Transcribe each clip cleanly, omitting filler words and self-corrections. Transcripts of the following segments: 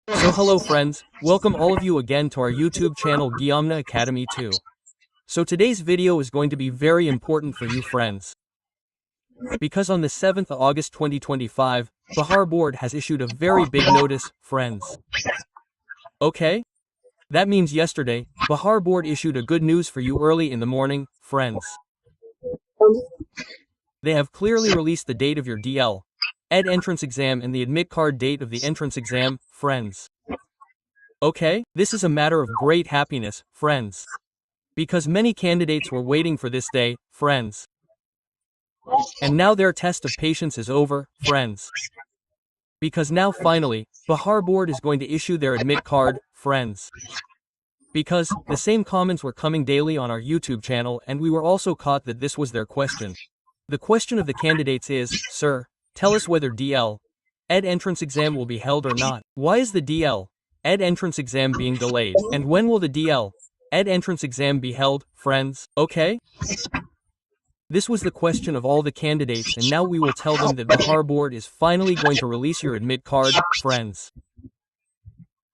So hello friends, welcome all of you again to our YouTube channel Gyamna Academy 2. So today's video is going to be very important for you friends. Because on the 7th of August 2025, Bihar Board has issued a very big notice, friends. Okay? That means yesterday, Bihar Board issued a good news for you early in the morning, friends. They have clearly released the date of your DL Ed entrance exam and the admit card date of the entrance exam, friends. Okay, this is a matter of great happiness, friends. Because many candidates were waiting for this day, friends. And now their test of patience is over, friends. Because now finally, Bihar Board is going to issue their admit card, friends. Because the same comments were coming daily on our YouTube channel and we were also caught that this was their question. The question of the candidates is, sir, tell us whether DL Ed entrance exam will be held or not. Why is the DL Ed entrance exam being delayed? And when will the DL Ed entrance exam be held, friends? Okay? This was the question of all the candidates and now we will tell them that Bihar Board is finally going to release your admit card, friends.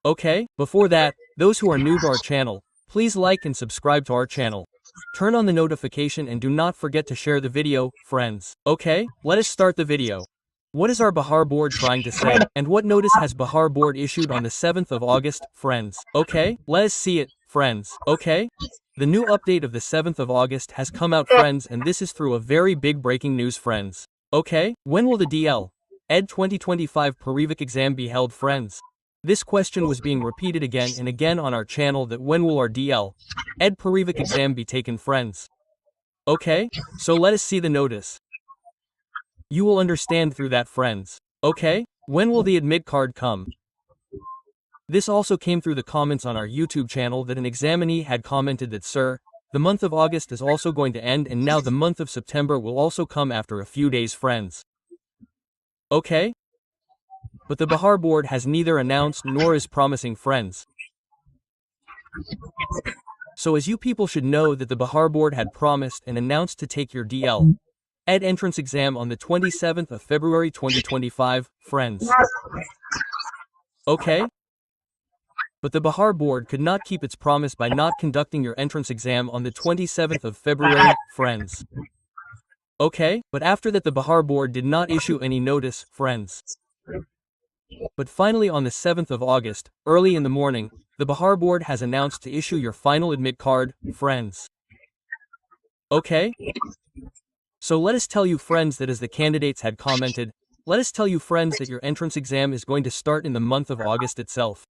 Okay? Before that, those who are new to our channel, please like and subscribe to our channel. Turn on the notification and do not forget to share the video, friends. Okay? Let us start the video. What is our Bihar Board trying to say? And what notice has Bihar Board issued on the 7th of August, friends? Okay? Let us see it, friends. Okay? The new update of the 7th of August has come out, friends, and this is through a very big breaking news, friends. Okay? When will the DL Ed 2025 Parivik exam be held, friends? This question was being repeated again and again on our channel, that when will our DL Ed Parivik exam be taken, friends? Okay? So let us see the notice. You will understand through that, friends. Okay? When will the admit card come? This also came through the comments on our YouTube channel that an examinee had commented that, sir, the month of August is also going to end and now the month of September will also come after a few days, friends. Okay? But the Bihar Board has neither announced nor is promising, friends. So as you people should know that the Bihar Board had promised and announced to take your DL Ed entrance exam on the 27th of February 2025, friends. Okay? But the Bihar Board could not keep its promise by not conducting your entrance exam on the 27th of February, friends. Okay? But after that the Bihar Board did not issue any notice, friends. But finally on the 7th of August, early in the morning, the Bihar Board has announced to issue your final admit card, friends. Okay? So let us tell you, friends, that as the candidates had commented, let us tell you, friends, that your entrance exam is going to start in the month of August itself.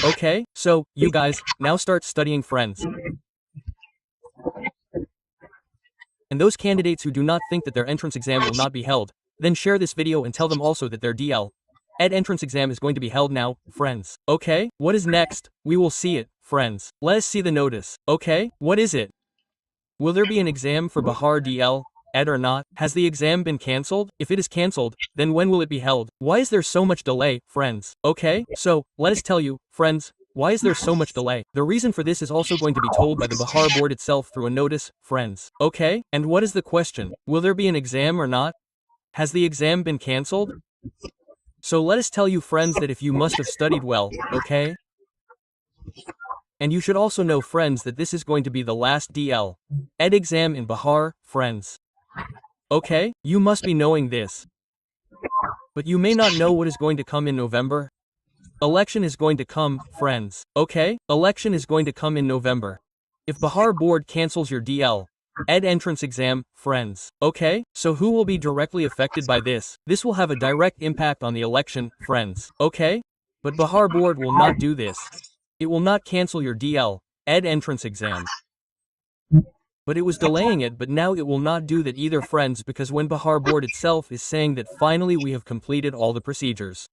Okay? So, you guys, now start studying, friends. And those candidates who do not think that their entrance exam will not be held, then share this video and tell them also that their DL Ed entrance exam is going to be held now, friends. Okay? What is next? We will see it, friends. Let us see the notice. Okay? What is it? Will there be an exam for Bihar DL Ed or not? Has the exam been cancelled? If it is cancelled, then when will it be held? Why is there so much delay, friends? Okay? So, let us tell you, friends, why is there so much delay? The reason for this is also going to be told by the Bihar Board itself through a notice, friends. Okay? And what is the question? Will there be an exam or not? Has the exam been cancelled? So let us tell you, friends, that if you must have studied well, okay? And you should also know, friends, that this is going to be the last DL Ed exam in Bihar, friends. Okay? You must be knowing this. But you may not know what is going to come in November. Election is going to come, friends. Okay? Election is going to come in November. If Bihar Board cancels your DL Ed entrance exam, friends. Okay? So who will be directly affected by this? This will have a direct impact on the election, friends. Okay? But Bihar Board will not do this. It will not cancel your DL Ed entrance exam. But it was delaying it, but now it will not do that either, friends, because when Bihar Board itself is saying that finally we have completed all the procedures.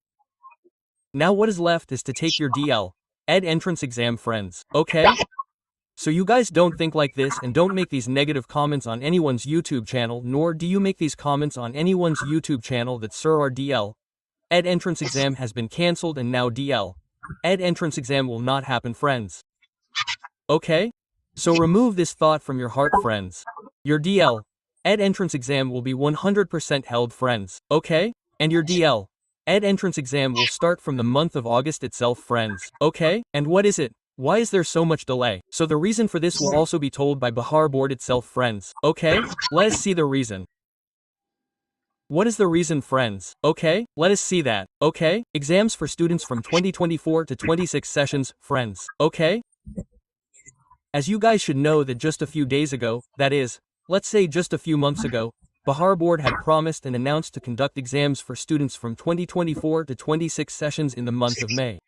Now what is left is to take your DL Ed entrance exam, friends. Okay? So you guys don't think like this and don't make these negative comments on anyone's YouTube channel, nor do you make these comments on anyone's YouTube channel that, sir, our DL Ed entrance exam has been cancelled and now DL Ed entrance exam will not happen, friends. Okay? So remove this thought from your heart, friends. Your DL Ed entrance exam will be 100% held, friends. Okay? And your DL ED entrance exam will start from the month of August itself, friends. Okay, and what is it? Why is there so much delay? So the reason for this will also be told by Bihar board itself, friends. Okay, let us see the reason. What is the reason, friends? Okay, let us see that. Okay, exams for students from 2024 to 26 sessions, friends. Okay? As you guys should know that just a few days ago, that is, let's say just a few months ago, Bihar board had promised and announced to conduct exams for students from 2024 to 26 sessions in the month of May.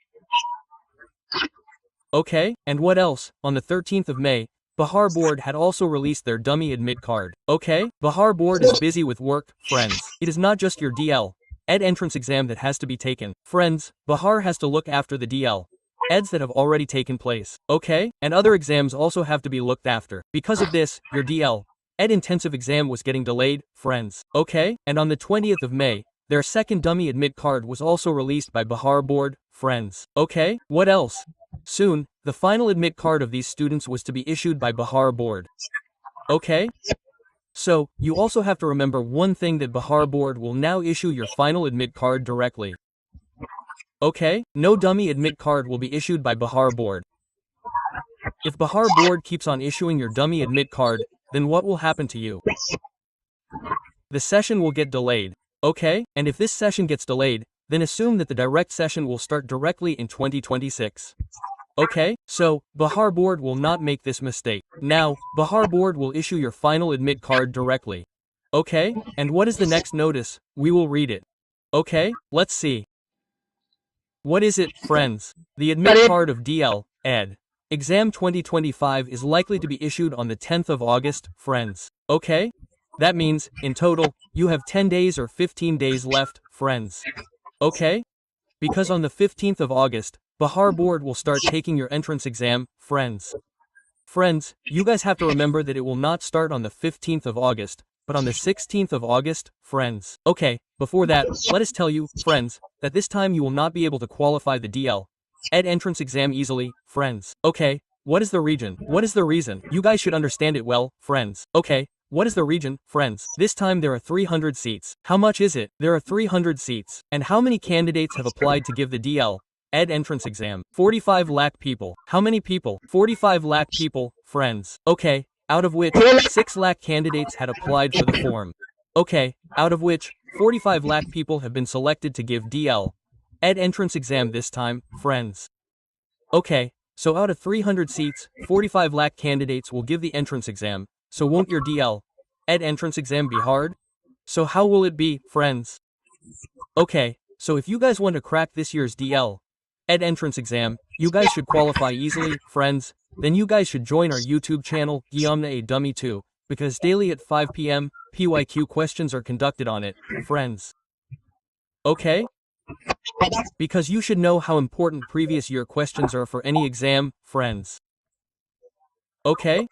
Okay, and what else? On the 13th of May, Bihar board had also released their dummy admit card. Okay, Bihar board is busy with work, friends. It is not just your DL ED entrance exam that has to be taken. Friends, Bihar has to look after the DL EDs that have already taken place. Okay, and other exams also have to be looked after. Because of this, your DL ED intensive exam was getting delayed, friends. Okay, and on the 20th of May, their second dummy admit card was also released by Bihar board, friends. Okay, what else? Soon, the final admit card of these students was to be issued by Bihar board. Okay? So, you also have to remember one thing, that Bihar board will now issue your final admit card directly. Okay? No dummy admit card will be issued by Bihar board. If Bihar board keeps on issuing your dummy admit card, then what will happen to you? The session will get delayed. Okay? And if this session gets delayed, then assume that the direct session will start directly in 2026. Okay, so, Bihar board will not make this mistake. Now, Bihar board will issue your final admit card directly. Okay, and what is the next notice? We will read it. Okay, let's see. What is it, friends? The admit card of DL ED Exam 2025 is likely to be issued on the 10th of August, friends. Okay? That means, in total, you have 10 days or 15 days left, friends. Okay? Because on the 15th of August, Bihar board will start taking your entrance exam, friends. Friends, you guys have to remember that it will not start on the 15th of August, but on the 16th of August, friends. Okay, before that, let us tell you, friends, that this time you will not be able to qualify the DL ED entrance exam easily, friends. Okay, what is the reason? What is the reason? You guys should understand it well, friends. Okay, what is the region, friends? This time there are 300 seats. How much is it? There are 300 seats. And how many candidates have applied to give the DL ED entrance exam? 45 lakh people. How many people? 45 lakh people, friends. Okay, out of which 6 lakh candidates had applied for the form. Okay, out of which 45 lakh people have been selected to give DL ED entrance exam this time, friends. Okay, so out of 300 seats, 45 lakh candidates will give the entrance exam. So won't your DL ED entrance exam be hard? So how will it be, friends? Okay, so if you guys want to crack this year's DL ED entrance exam, you guys should qualify easily, friends. Then you guys should join our YouTube channel, Gyamna A Dummy 2, because daily at 5 p.m., PYQ questions are conducted on it, friends. Okay? Because you should know how important previous year questions are for any exam, friends. Okay?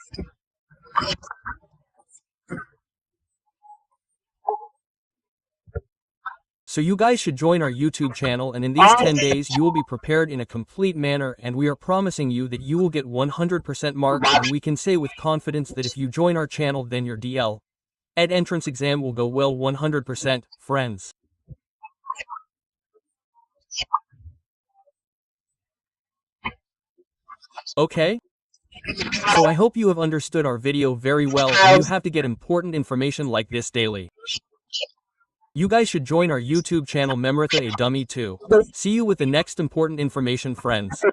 So you guys should join our YouTube channel, and in these 10 days you will be prepared in a complete manner, and we are promising you that you will get 100% marks, and we can say with confidence that if you join our channel then your DL ED entrance exam will go well 100%, friends. Okay? So I hope you have understood our video very well, and you have to get important information like this daily. You guys should join our YouTube channel Memritha A Dummy 2. See you with the next important information, friends.